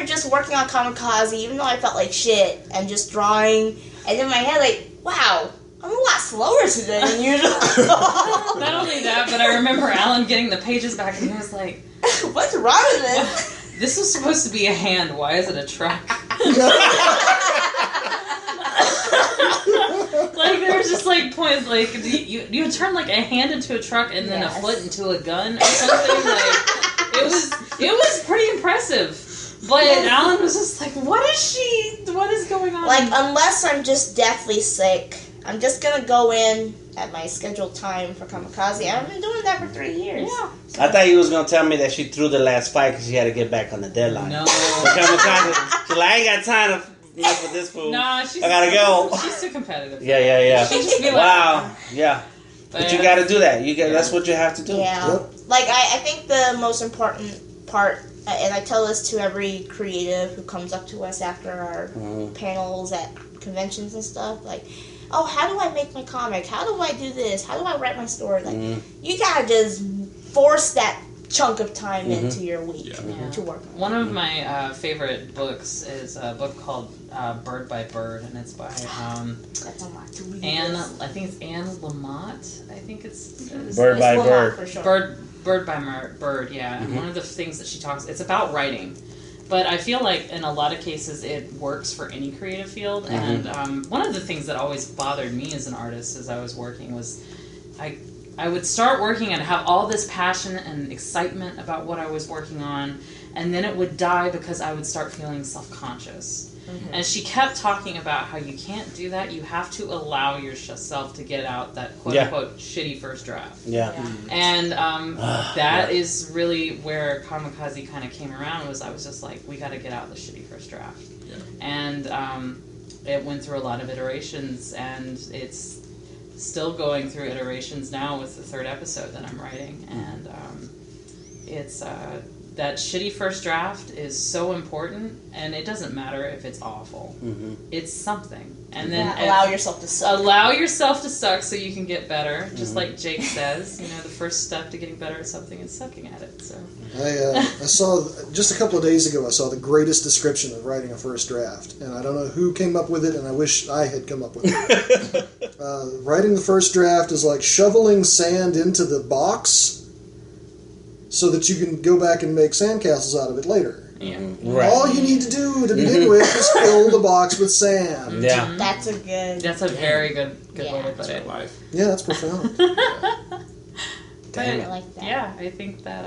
there just working on Kamikaze, even though I felt like shit, and just drawing, and in my head, like, wow, I'm a lot slower today than usual. Not only that, but I remember Alan getting the pages back, and he was like, what's wrong with this? This was supposed to be a hand. Why is it a truck? Like, there was just, like, points, like, you would turn, like, a hand into a truck and then a foot into a gun or something. Like, it was pretty impressive. But Alan was just like, what is going on? Like, unless I'm just deathly sick, I'm just gonna go in at my scheduled time for Kamikaze. I've been doing that for 3 years. Yeah. So. I thought you was going to tell me that she threw the last fight because she had to get back on the deadline. No. So Kamikaze, she's like, I ain't got time to mess with this fool. Nah, I gotta go. She's too competitive. Yeah. She'd just be like, Wow. Yeah. But you got to do that. That's what you have to do. Yeah. Yep. Like, I think the most important part, and I tell this to every creative who comes up to us after our panels at conventions and stuff, like, oh, how do I make my comic? How do I do this? How do I write my story? Like, you gotta just force that chunk of time into your week to work on it. One of my favorite books is a book called Bird by Bird, and it's by That's a lot to read. I think it's Anne Lamott. I think it's Bird by Bird. For sure. Bird by Bird, yeah. And one of the things that she talks, it's about writing. But I feel like in a lot of cases it works for any creative field. And one of the things that always bothered me as an artist as I was working was I would start working and have all this passion and excitement about what I was working on, and then it would die because I would start feeling self-conscious. And she kept talking about how you can't do that. You have to allow yourself to get out that quote-unquote shitty first draft. And that is really where Kamikaze kind of came around. I was just like, we got to get out the shitty first draft. And it went through a lot of iterations, and it's still going through iterations now with the 3rd episode that I'm writing. And it's... that shitty first draft is so important, and it doesn't matter if it's awful. It's something. And then allow yourself to suck. Allow yourself to suck so you can get better. Just like Jake says, the first step to getting better at something is sucking at it. So I saw, just a couple of days ago, I saw the greatest description of writing a first draft. And I don't know who came up with it, and I wish I had come up with it. Writing the first draft is like shoveling sand into the box so that you can go back and make sandcastles out of it later. Right. All you need to do to begin with is fill the box with sand. That's a very good way to put it. Life. Yeah, that's profound. Damn it. I like that. Yeah, I think that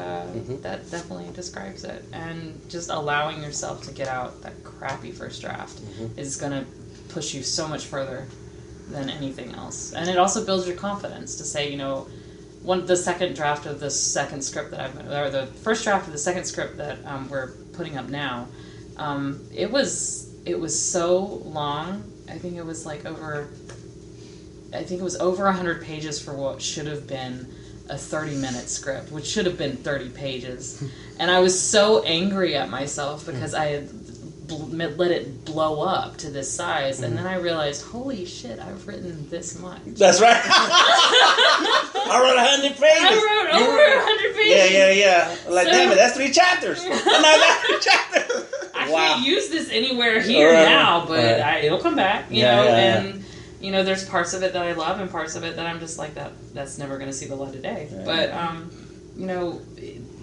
that definitely describes it. And just allowing yourself to get out that crappy first draft is going to push you so much further than anything else. And it also builds your confidence to say, the second draft of the second script or the first draft of the second script that we're putting up now, it was so long. I think it was over 100 pages for what should have been a 30-minute script, which should have been 30 pages. And I was so angry at myself because I had let it blow up to this size, and then I realized, holy shit, I've written this much. That's right. I wrote 100 pages. I wrote over 100 pages. Yeah. Like, damn it, that's 3 chapters. That's 3 chapters. I can't use this anywhere here now, but it'll come back, you know, and, there's parts of it that I love and parts of it that I'm just like, that's never going to see the light of day. Yeah. But,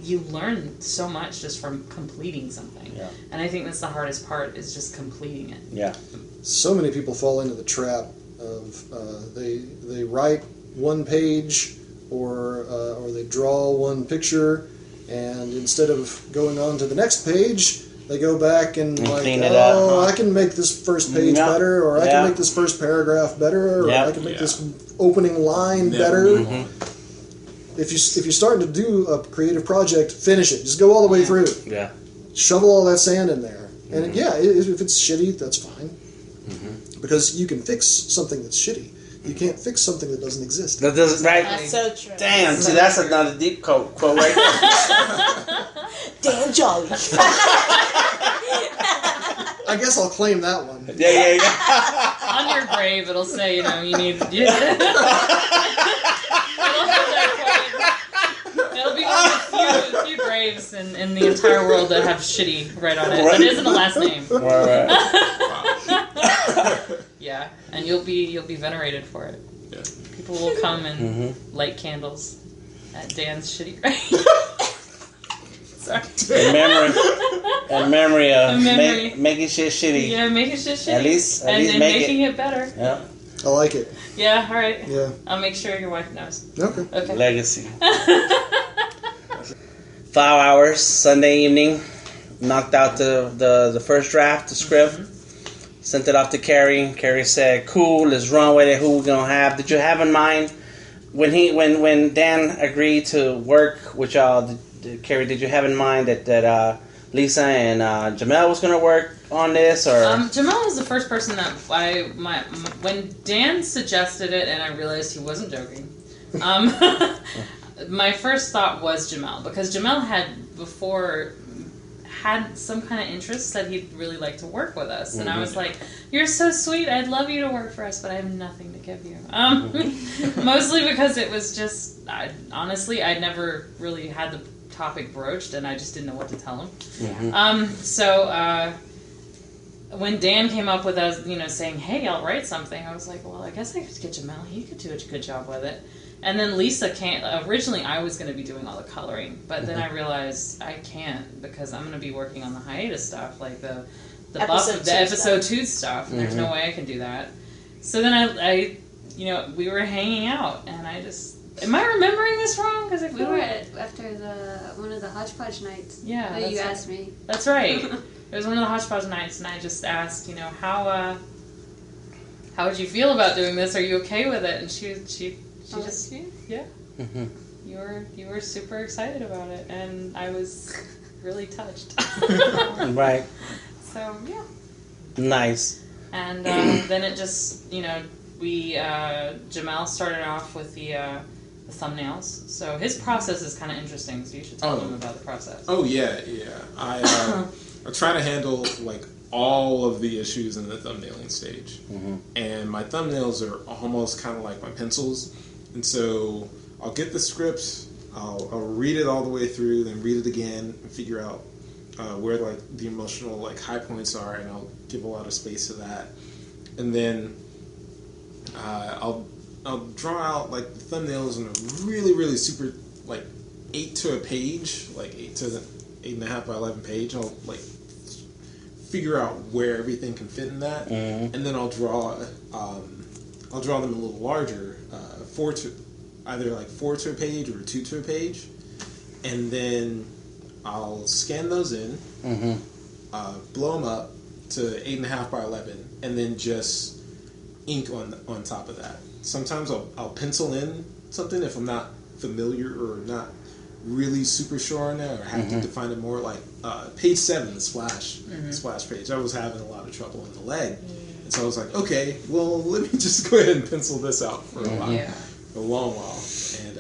you learn so much just from completing something. Yeah. And I think that's the hardest part, is just completing it. Yeah. So many people fall into the trap of they write one page or they draw one picture, and instead of going on to the next page, they go back and clean it up. I can make this first page better, or I can make this first paragraph better, or I can make this opening line better. If you're starting to do a creative project, finish it. Just go all the way through. Yeah. Shovel all that sand in there. And if it's shitty, that's fine. Because you can fix something that's shitty. You can't fix something that doesn't exist. That doesn't, right? That's so true. Damn, see, that's another deep quote right there. Damn jolly. I guess I'll claim that one. Yeah. On your grave, it'll say, you need... It'll be one of the few graves in in the entire world that have shitty right on it. That isn't a last name. Right. Yeah, and you'll be venerated for it. Yeah. People will come and light candles at Dan's shitty grave. Sorry. In memory of making shit shitty. Yeah, making shit shitty. At least making it better. Yeah. I like it. Yeah, all right. Yeah. I'll make sure your wife knows. Okay. Legacy. 5 hours, Sunday evening. Knocked out the first draft, the script. Sent it off to Carrie. Carrie said, "Cool, let's run with it. Who we gonna have?" Did you have in mind when Dan agreed to work with y'all? Carrie, did you have in mind that Lisa and Jamel was gonna work on this, or Jamel was the first person that when Dan suggested it, and I realized he wasn't joking. My first thought was Jamel, because Jamel had before had some kind of interest that he'd really like to work with us, and I was like, "You're so sweet. I'd love you to work for us, but I have nothing to give you." Mostly because it was just, honestly, I'd never really had the topic broached, and I just didn't know what to tell him. So when Dan came up with us, saying, "Hey, I'll write something," I was like, "Well, I guess I could get Jamel. He could do a good job with it." And then Lisa can't. Originally, I was going to be doing all the coloring, but then I realized I can't, because I'm going to be working on the hiatus stuff, like the episode 2 stuff, and there's no way I can do that. So then I we were hanging out, and I just. Am I remembering this wrong? Because we were after one of the hodgepodge nights. Yeah, that you asked me. That's right. It was one of the hodgepodge nights, and I just asked, how would you feel about doing this? Are you okay with it? And she just yeah. You were super excited about it, and I was really touched. Right. So yeah. Nice. And then it just Jamel started off with the thumbnails. So his process is kind of interesting. So you should tell them about the process. Oh yeah. I try to handle all of the issues in the thumbnailing stage, and my thumbnails are almost kind of like my pencils. And so I'll get the script, I'll read it all the way through, then read it again and figure out where the emotional high points are, and I'll give a lot of space to that. And then I'll draw out the thumbnails in a really, really super 8 to a page, 8 to 8.5 by 11 page. I'll figure out where everything can fit in that, and then I'll draw them a little larger, 4 to a page or 2 to a page, and then I'll scan those in, blow them up to 8.5 by 11, and then just ink on top of that. Sometimes I'll pencil in something if I'm not familiar or not really super sure on that, or have to define it more. Page 7, the splash page. I was having a lot of trouble in the leg, and so I was like, okay, well, let me just go ahead and pencil this out for a long while. And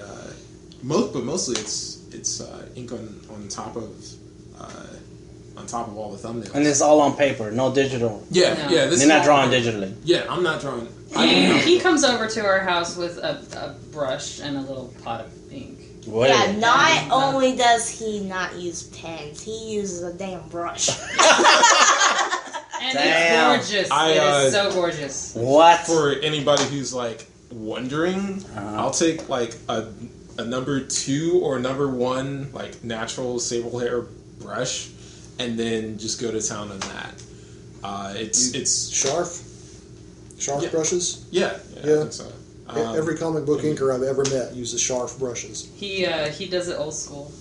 mostly it's ink on top of all the thumbnails. And it's all on paper, no digital. Yeah. You're not drawing digitally. Yeah, I'm not drawing. He comes over to our house with a brush and a little pot of ink. Not only does he not use pens, he uses a damn brush. And it's gorgeous. It is so gorgeous. What? For anybody who's wondering, I'll take a number 2 or number 1 natural sable hair brush, and then just go to town on that. It's Sharp brushes. Yeah. I think so. Every comic book inker I've ever met uses Sharp brushes. He does it old school.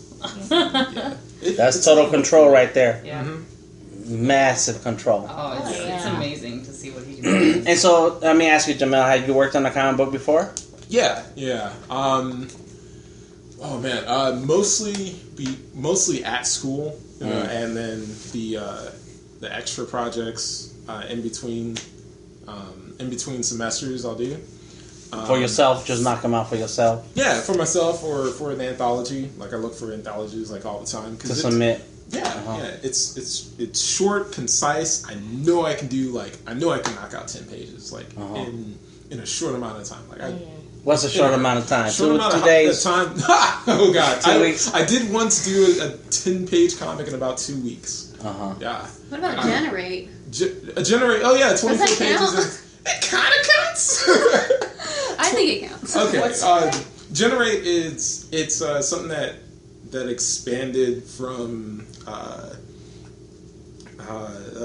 That's total control right there. Yeah. Massive control. Oh, it's amazing to see what he can do. And so, let me ask you, Jamel, have you worked on a comic book before? Yeah. Mostly at school, and then the extra projects in between semesters I'll do. For yourself, just knock them out for yourself. Yeah, for myself or for an anthology. I look for anthologies all the time to submit. Yeah. It's short, concise. I know I can do I know I can knock out 10 pages in a short amount of time. What's a short amount of time? Short amount 2 of days? time. Oh God, 2 weeks. I did once do a 10-page comic in about 2 weeks. Yeah. What about Generate? Generate? Oh yeah, 24 Does that pages. count? It kind of counts. I think it counts. Okay. Generate it's something that expanded from a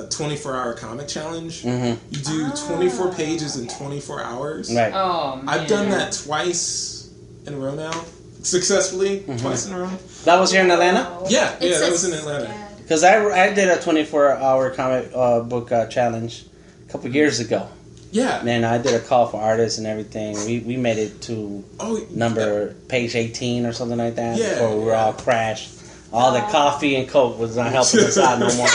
24-hour comic challenge. You do 24 pages in 24 hours. Right. Oh, man. I've done that twice in a row now, successfully, twice in a row. That was here in Atlanta? Yeah, that was in Atlanta. Because I did a 24-hour comic book challenge a couple years ago. Yeah. And I did a call for artists and everything. We made it to page 18 or something like that. Yeah. Before we were all crashed. All the coffee and Coke was not helping us out no more.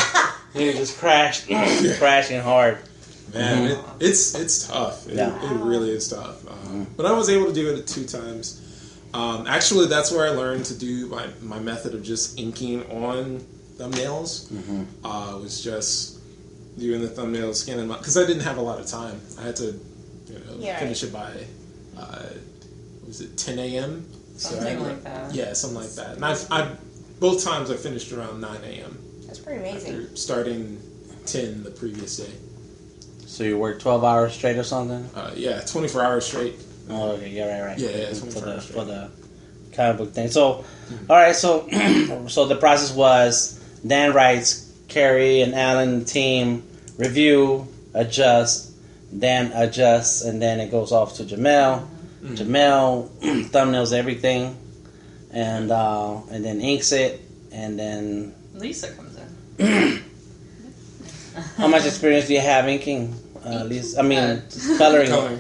We just crashing hard. Man, it's tough. It really is tough. But I was able to do it 2 times. Actually, that's where I learned to do my method of just inking on thumbnails. Was just doing the thumbnails, scanning them, because I didn't have a lot of time. I had to finish it by, was it 10 a.m.? Something like that. Yeah, something like that. And I both times I finished around 9 a.m. That's pretty amazing. After starting 10 the previous day. So you worked 12 hours straight or something? 24 hours straight. Oh, okay, yeah, right. Yeah, 24 hours straight. For the comic book thing. So, all right, so the process was Dan writes, Carrie and Alan, the team, review, adjust, Dan adjusts, and then it goes off to Jamel. Jamel thumbnails everything, and then inks it, and then Lisa comes in. How much experience do you have inking, Lisa? I mean, coloring.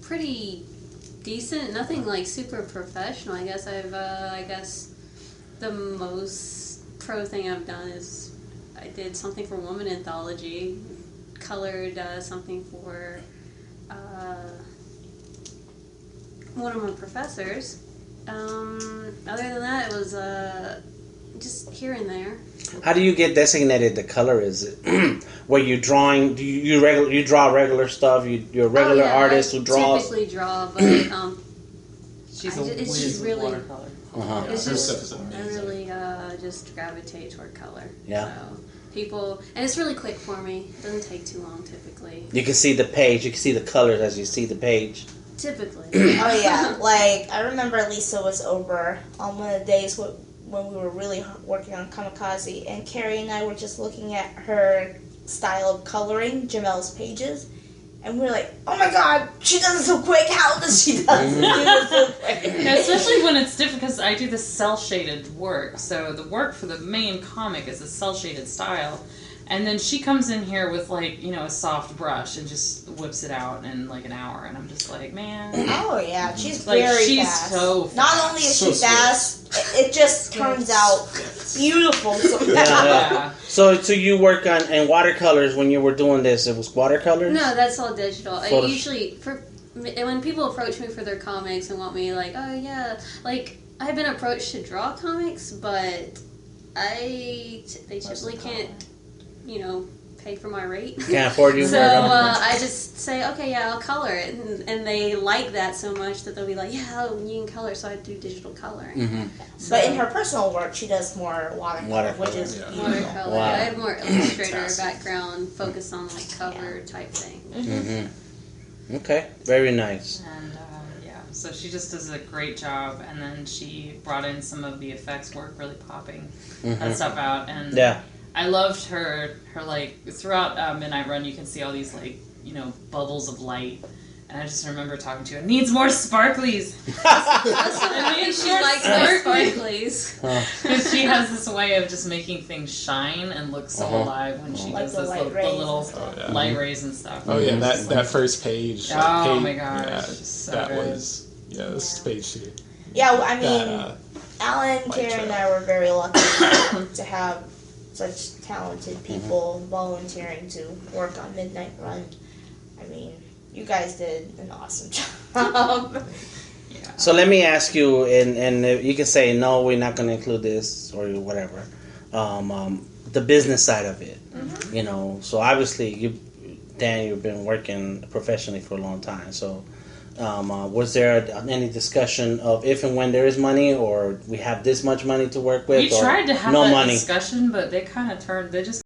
Pretty decent. Nothing like super professional. I guess the most pro thing I've done is I did something for Woman Anthology, colored something for one of my professors. Other than that, it was just here and there. How do you get designated the color? Is it where you're drawing? Do you draw regular stuff? You're a regular artist who draws. I typically draw, but She's it's just really watercolor. It's Her just stuff is amazing. I really just gravitate toward color. Yeah. So people, and it's really quick for me. It doesn't take too long typically. You can see the page. You can see the colors as you see the page. Typically. Oh yeah, like I remember Lisa was over on one of the days when we were really working on Kamikaze, and Carrie and I were just looking at her style of coloring Jamel's pages, and we were like, "Oh my God, she does it so quick! How does she do it so quick?" Yeah, especially when it's different, because I do the cell shaded work. So the work for the main comic is a cell shaded style. And then she comes in here with, like, a soft brush and just whips it out in, like, an hour. And I'm just like, man. Oh, yeah. She's like, very she's fast. so fast. Not only is she fast, it just turns out beautiful somehow. Yeah. So you work in watercolors when you were doing this. It was watercolors? No, that's all digital. I usually, when people approach me for their comics and want me, like, oh, yeah. Like, I've been approached to draw comics, but they typically can't, pay for my rate. Can't afford you. So I just say, okay, yeah, I'll color it, and they like that so much that they'll be like, yeah, you can color. So I do digital coloring. Mm-hmm. So, But in her personal work, she does more watercolor. Which is beautiful. watercolor. Wow. I have more illustrator background, focus on like cover type thing. Mm-hmm. Okay, very nice. And so she just does a great job. And then she brought in some of the effects work, really popping that stuff out. And I loved her like throughout Midnight Run. You can see all these like bubbles of light, and I just remember talking to her. Needs more sparklies. I mean, she likes more sparklies because she has this way of just making things shine and look so alive when she does those little light rays and stuff. Oh yeah, that first page. Oh my gosh, yeah, so that good. was this page too. Yeah, I mean, Alan, Carrie, and I were very lucky to have such talented people volunteering to work on Midnight Run. I mean, you guys did an awesome job. Yeah. So let me ask you, and you can say, no, we're not going to include this, or whatever. The business side of it. Mm-hmm. So obviously, Dan, you've been working professionally for a long time. So Was there any discussion of if and when there is money, or we have this much money to work with? We tried to have no that money? discussion, but they kind of turned. They just